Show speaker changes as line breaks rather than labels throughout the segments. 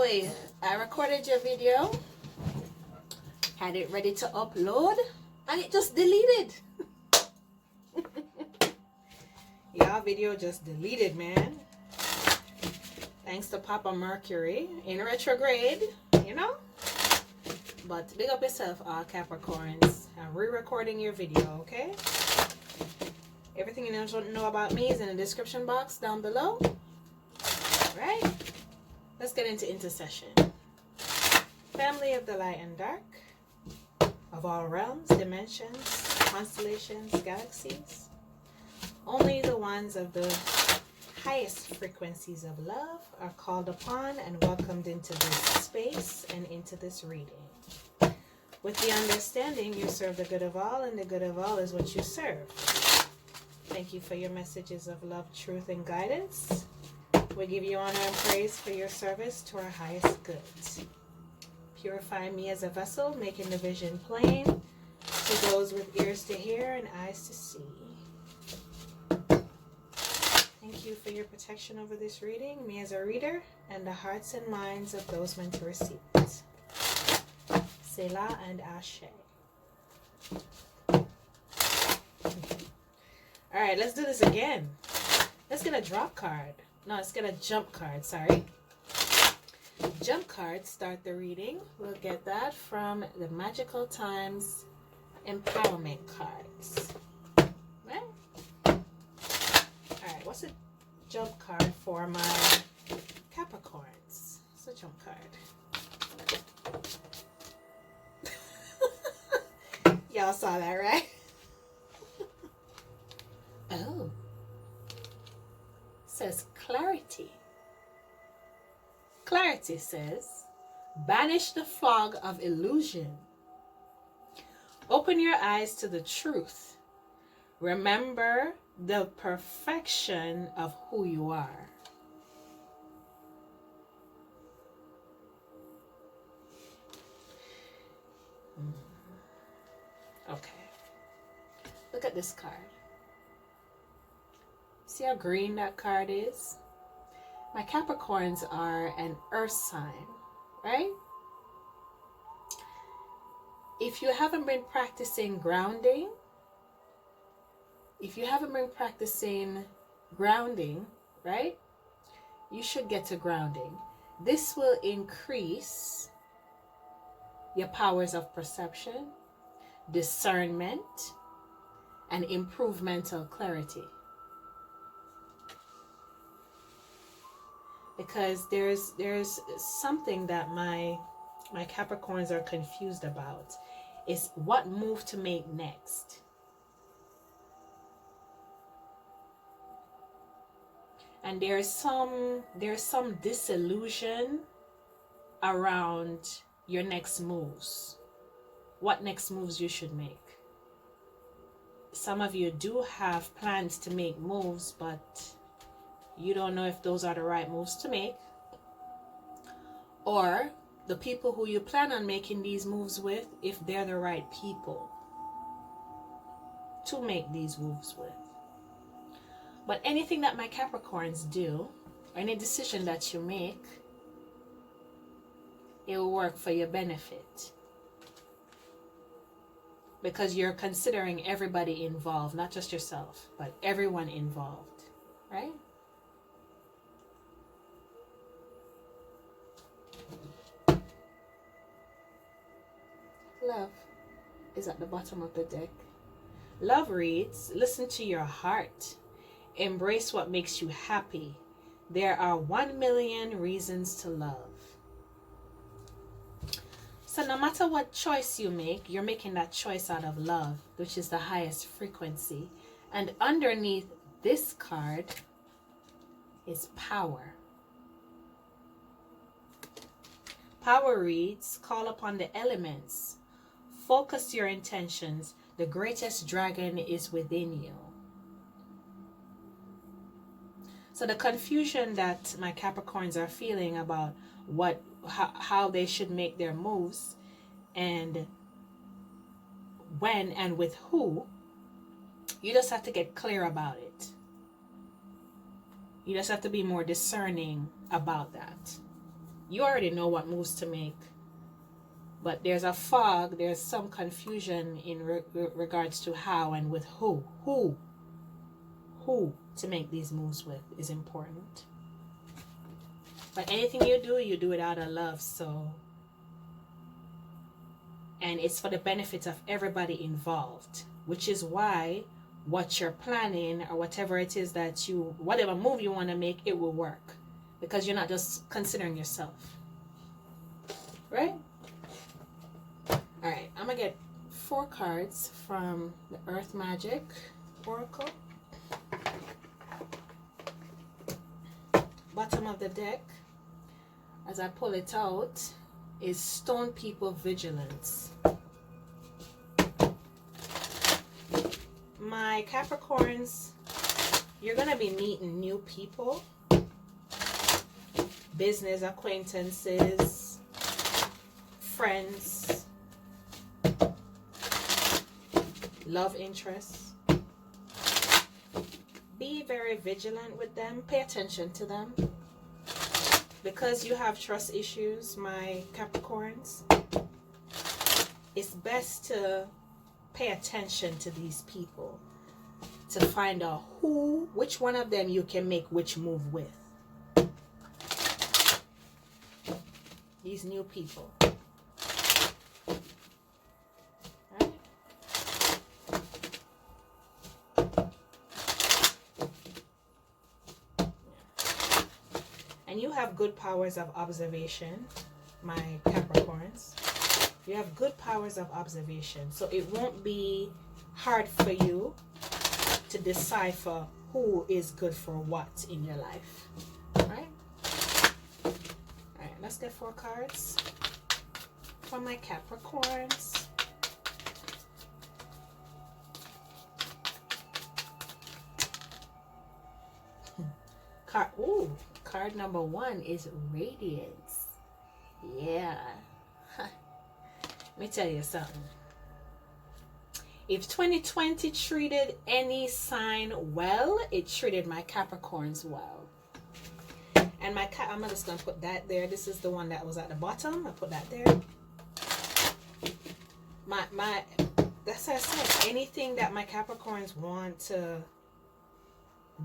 boy, I recorded your video, had it ready to upload, and it just deleted. Your video just deleted, man. Thanks to Papa Mercury in retrograde, you know. But big up yourself, all Capricorns. I'm re-recording your video, okay? Everything you need to know about me is in the description box down below. Right? Let's get into intercession. Family of the light and dark, of all realms, dimensions, constellations, galaxies. Only the ones of the highest frequencies of love are called upon and welcomed into this space and into this reading. With the understanding you serve the good of all, and the good of all is what you serve. Thank you for your messages of love, truth, and guidance. We give you honor and praise for your service to our highest good. Purify me as a vessel, making the vision plain to those with ears to hear and eyes to see. Thank you for your protection over this reading, me as a reader, and the hearts and minds of those meant to receive it. Selah and Ashe. Alright, let's do this again. Let's get a drop card. No, let's get a jump card, sorry. Jump cards start the reading. We'll get that from the Magical Times Empowerment cards. Right? Alright, what's a jump card for my Capricorns? What's a jump card? Y'all saw that, right? Oh. Says clarity. Clarity says, banish the fog of illusion. Open your eyes to the truth. Remember the perfection of who you are. Okay. Look at this card. See how green that card is? My Capricorns are an earth sign, right? If you haven't been practicing grounding, right? You should get to grounding. This will increase your powers of perception, discernment, and improve mental clarity. Because there's something that my Capricorns are confused about, is what move to make next. And there's some disillusion around your next moves. What next moves you should make. Some of you do have plans to make moves, but you don't know if those are the right moves to make. Or the people who you plan on making these moves with, if they're the right people to make these moves with. But anything that my Capricorns do, or any decision that you make, it will work for your benefit. Because you're considering everybody involved, not just yourself, but everyone involved, right? Love is at the bottom of the deck. Love reads, listen to your heart. Embrace what makes you happy. There are 1,000,000 reasons to love. So no matter what choice you make, you're making that choice out of love, which is the highest frequency. And underneath this card is power. Power reads, call upon the elements. Focus your intentions. The greatest dragon is within you. So the confusion that my Capricorns are feeling about how they should make their moves and when and with who, you just have to get clear about it. You just have to be more discerning about that. You already know what moves to make. But there's a fog, there's some confusion in regards to how and with who. Who to make these moves with is important. But anything you do it out of love, so. And it's for the benefit of everybody involved, which is why what you're planning or whatever it is that whatever move you want to make, it will work. Because you're not just considering yourself. Right? Alright, I'm going to get 4 cards from the Earth Magic Oracle. Bottom of the deck, as I pull it out, is Stone People Vigilance. My Capricorns, you're going to be meeting new people, business acquaintances, friends, love interests. Be very vigilant with them. Pay attention to them. Because you have trust issues, my Capricorns, it's best to pay attention to these people to find out which one of them you can make which move with. These new people. Right? And you have good powers of observation, my Capricorns. You have good powers of observation, so it won't be hard for you to decipher who is good for what in your life. Right? Alright, let's get 4 cards for my Capricorns. Card number 1 is Radiance. Yeah. Let me tell you something. If 2020 treated any sign well, it treated my Capricorns well. And I'm just going to put that there. This is the one that was at the bottom. I put that there. That's what I said. Anything that my Capricorns want to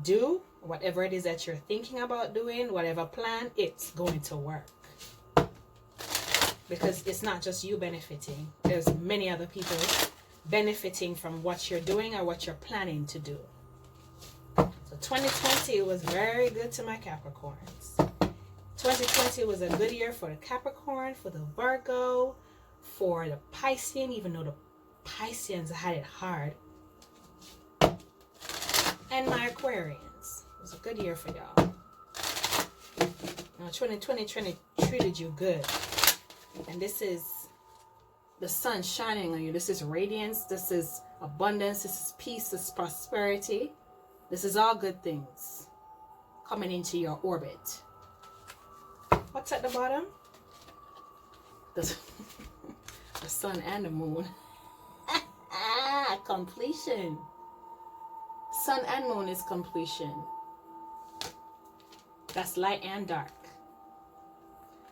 do, whatever it is that you're thinking about doing, whatever plan, it's going to work. Because it's not just you benefiting. There's many other people benefiting from what you're doing or what you're planning to do. So 2020 was very good to my Capricorns. 2020 was a good year for the Capricorn, for the Virgo, for the Piscean, even though the Pisceans had it hard. And my Aquarians. It was a good year for y'all. Now 2020 treated you good. And this is the sun shining on you. This is radiance. This is abundance. This is peace. This is prosperity. This is all good things coming into your orbit. What's at the bottom? The sun and the moon. Completion. Sun and moon is completion. That's light and dark.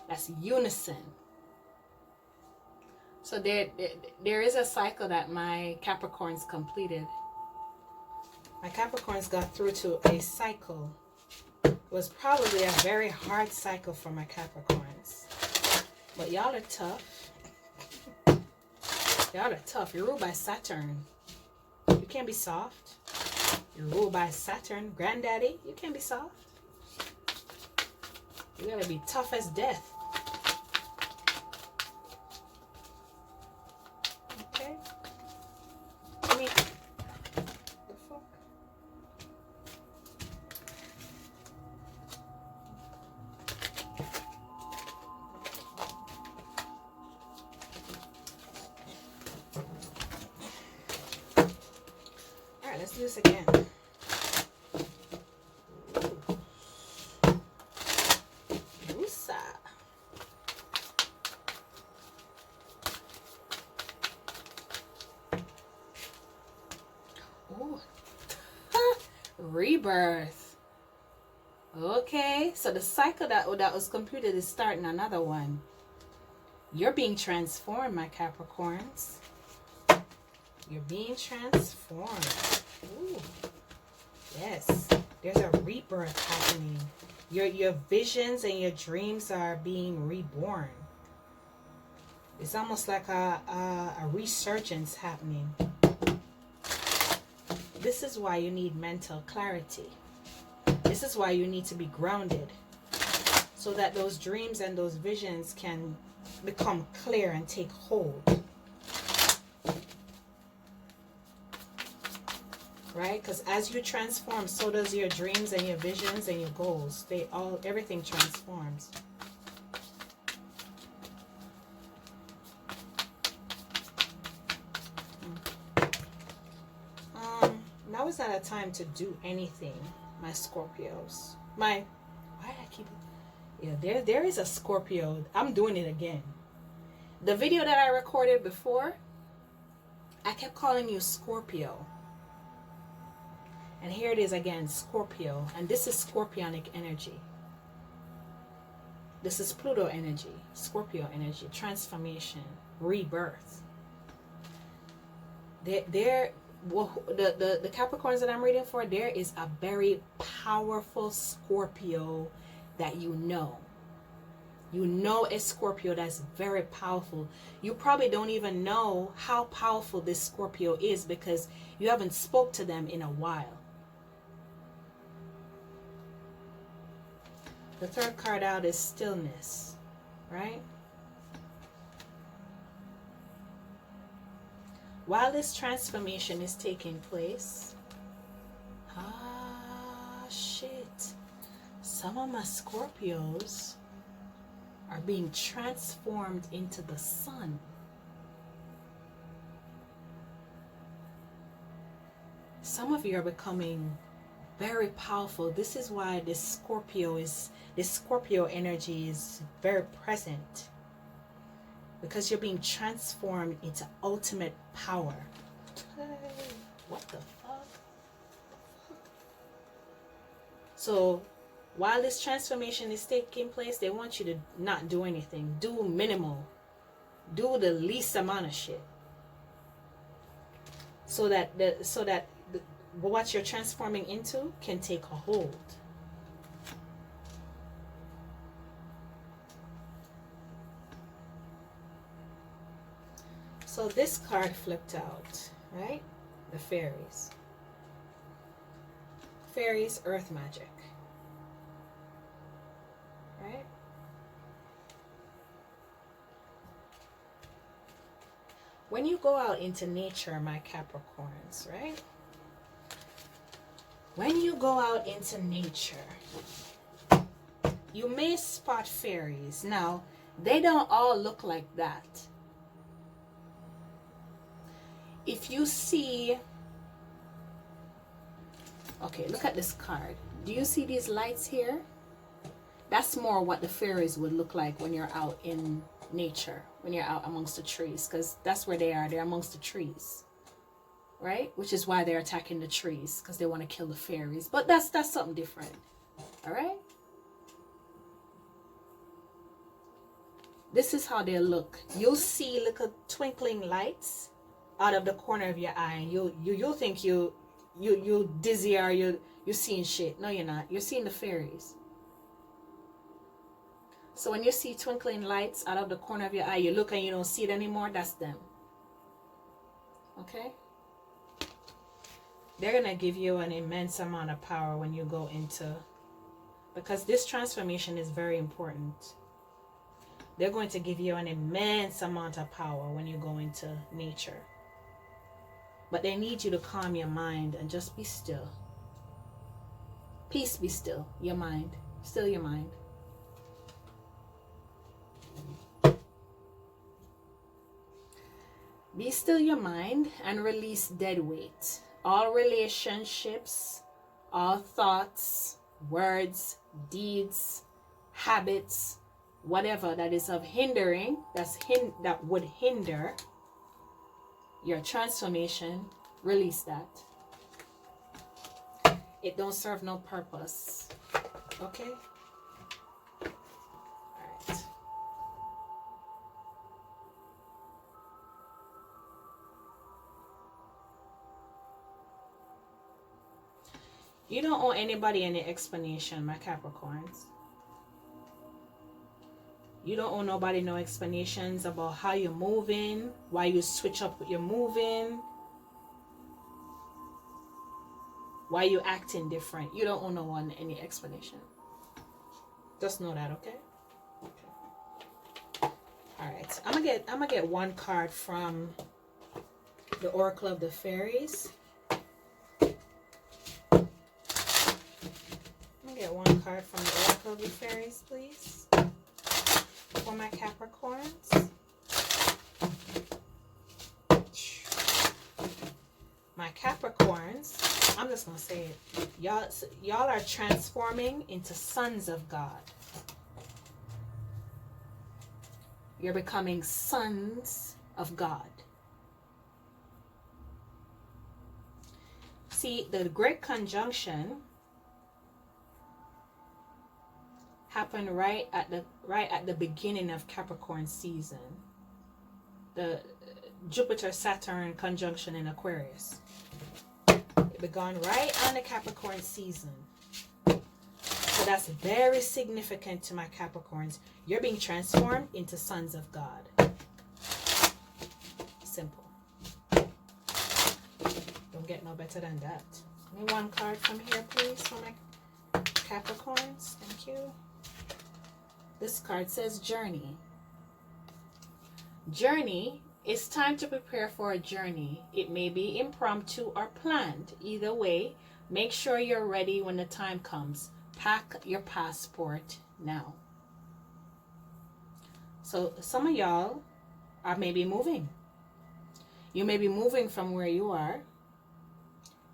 That's unison. So there is a cycle that my Capricorns completed. My Capricorns got through to a cycle. It was probably a very hard cycle for my Capricorns. But y'all are tough. Y'all are tough. You're ruled by Saturn. You can't be soft. You're ruled by Saturn. Granddaddy, you can't be soft. You gotta be tough as death. Okay? I mean, the fuck? Alright, let's do this again. Rebirth. Okay, so the cycle that was completed is starting another one. You're being transformed, my Capricorns. You're being transformed. Ooh. Yes, there's a rebirth happening. Your visions and your dreams are being reborn. It's almost like a resurgence happening. This is why you need mental clarity. This is why you need to be grounded, so that those dreams and those visions can become clear and take hold. Right? Because as you transform, so does your dreams and your visions and your goals. Everything transforms. Now is not a time to do anything, my Scorpios. Why did I keep it? Yeah, there is a Scorpio. I'm doing it again. The video that I recorded before, I kept calling you Scorpio. And here it is again, Scorpio. And this is Scorpionic energy. This is Pluto energy, Scorpio energy, transformation, rebirth. The Capricorns that I'm reading for, there is a very powerful Scorpio that you know. You know a Scorpio that's very powerful. You probably don't even know how powerful this Scorpio is because you haven't spoke to them in a while. The third card out is stillness, right? While this transformation is taking place, some of my Scorpios are being transformed into the sun. Some of you are becoming very powerful. This is why this Scorpio energy is very present. Because you're being transformed into ultimate power. What the fuck? So, while this transformation is taking place, they want you to not do anything. Do minimal. Do the least amount of shit. So that what you're transforming into can take a hold. So this card flipped out, right? The fairies. Fairies, earth magic. Right? When you go out into nature, my Capricorns, right? When you go out into nature, you may spot fairies. Now, they don't all look like that. If you see, okay, look at this card. Do you see these lights here? That's more what the fairies would look like when you're out in nature, when you're out amongst the trees, because that's where they are. They're amongst the trees, right? Which is why they're attacking the trees, because they want to kill the fairies. But that's something different, all right? This is how they look. You'll see little twinkling lights out of the corner of your eye. You'll think you dizzy or you're seeing shit. No, you're not. You're seeing the fairies. So when you see twinkling lights out of the corner of your eye, you look and you don't see it anymore, that's them. Okay? They're going to give you an immense amount of power when you go into, because this transformation is very important. They're going to give you an immense amount of power when you go into nature. But they need you to calm your mind and just be still. Peace, be still. Your mind. Still your mind. Be still your mind and release dead weight. All relationships, all thoughts, words, deeds, habits, whatever that is of hindering, that would hinder your transformation, release that. It don't serve no purpose. Okay? Alright. You don't owe anybody any explanation, my Capricorns. You don't owe nobody no explanations about how you're moving, why you switch up your moving, why you acting different. You don't owe no one any explanation. Just know that, okay? Okay. Alright. I'm gonna get one card from the Oracle of the Fairies. Get one card from the Oracle of the Fairies, please, for my Capricorns. My Capricorns, I'm just gonna say it. Y'all are transforming into sons of God. You're becoming sons of God. See, the Great Conjunction happened right at the beginning of Capricorn season. The Jupiter-Saturn conjunction in Aquarius. It began right on the Capricorn season. So that's very significant to my Capricorns. You're being transformed into sons of God. Simple. Don't get no better than that. Give me one card from here, please, for my Capricorns. Thank you. This card says journey. Journey, it's time to prepare for a journey. It may be impromptu or planned. Either way, make sure you're ready when the time comes. Pack your passport now. So some of y'all are maybe moving. You may be moving from where you are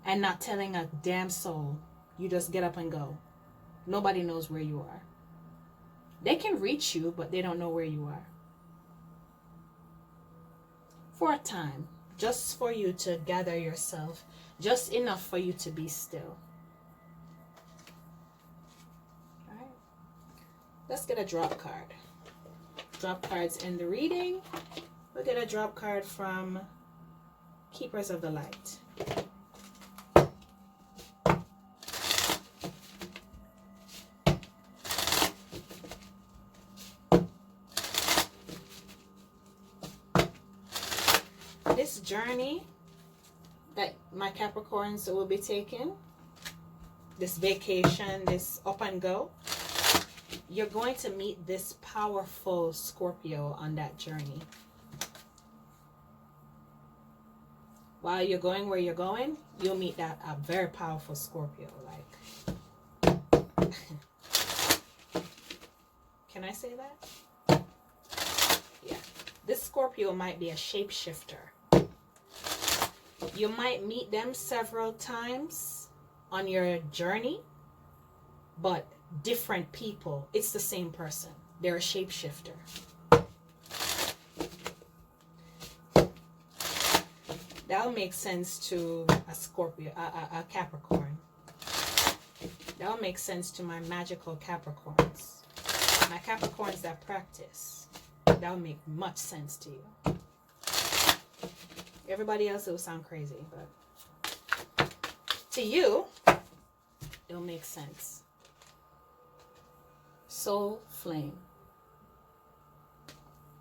and not telling a damn soul. You just get up and go. Nobody knows where you are. They can reach you, but they don't know where you are. For a time, just for you to gather yourself, just enough for you to be still. All right. Let's get a drop card. Drop cards in the reading. We'll get a drop card from Keepers of the Light. This journey that my Capricorns will be taking, this vacation, this up and go, you're going to meet this powerful Scorpio on that journey. While you're going where you're going, you'll meet a very powerful Scorpio. Like, can I say that? Yeah. This Scorpio might be a shapeshifter. You might meet them several times on your journey, but different people. It's the same person. They're a shapeshifter. That'll make sense to a Scorpio, a Capricorn. That'll make sense to my magical Capricorns. My Capricorns that practice. That'll make much sense to you. Everybody else, it will sound crazy, but to you, it'll make sense. Soul Flame.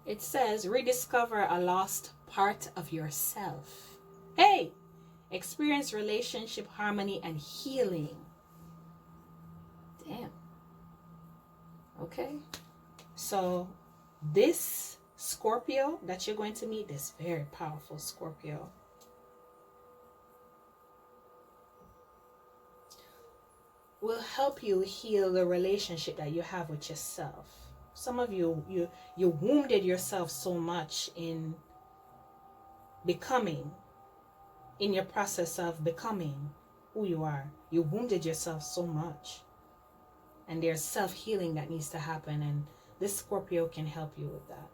It says, rediscover a lost part of yourself. Hey! Experience relationship harmony and healing. Damn. Okay. So, this Scorpio that you're going to meet, this very powerful Scorpio, will help you heal the relationship that you have with yourself. Some of you wounded yourself so much in becoming, in your process of becoming who you are. You wounded yourself so much. And there's self-healing that needs to happen, and this Scorpio can help you with that.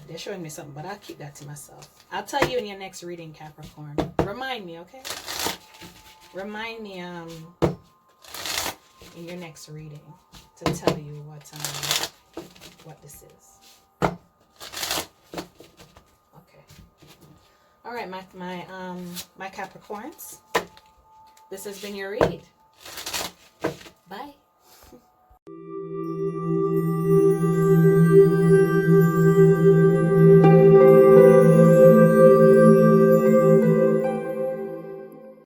They're showing me something, but I'll keep that to myself. I'll tell you in your next reading, Capricorn. Remind me, okay? Remind me in your next reading to tell you what this is. Okay. All right, my Capricorns. This has been your read. Bye.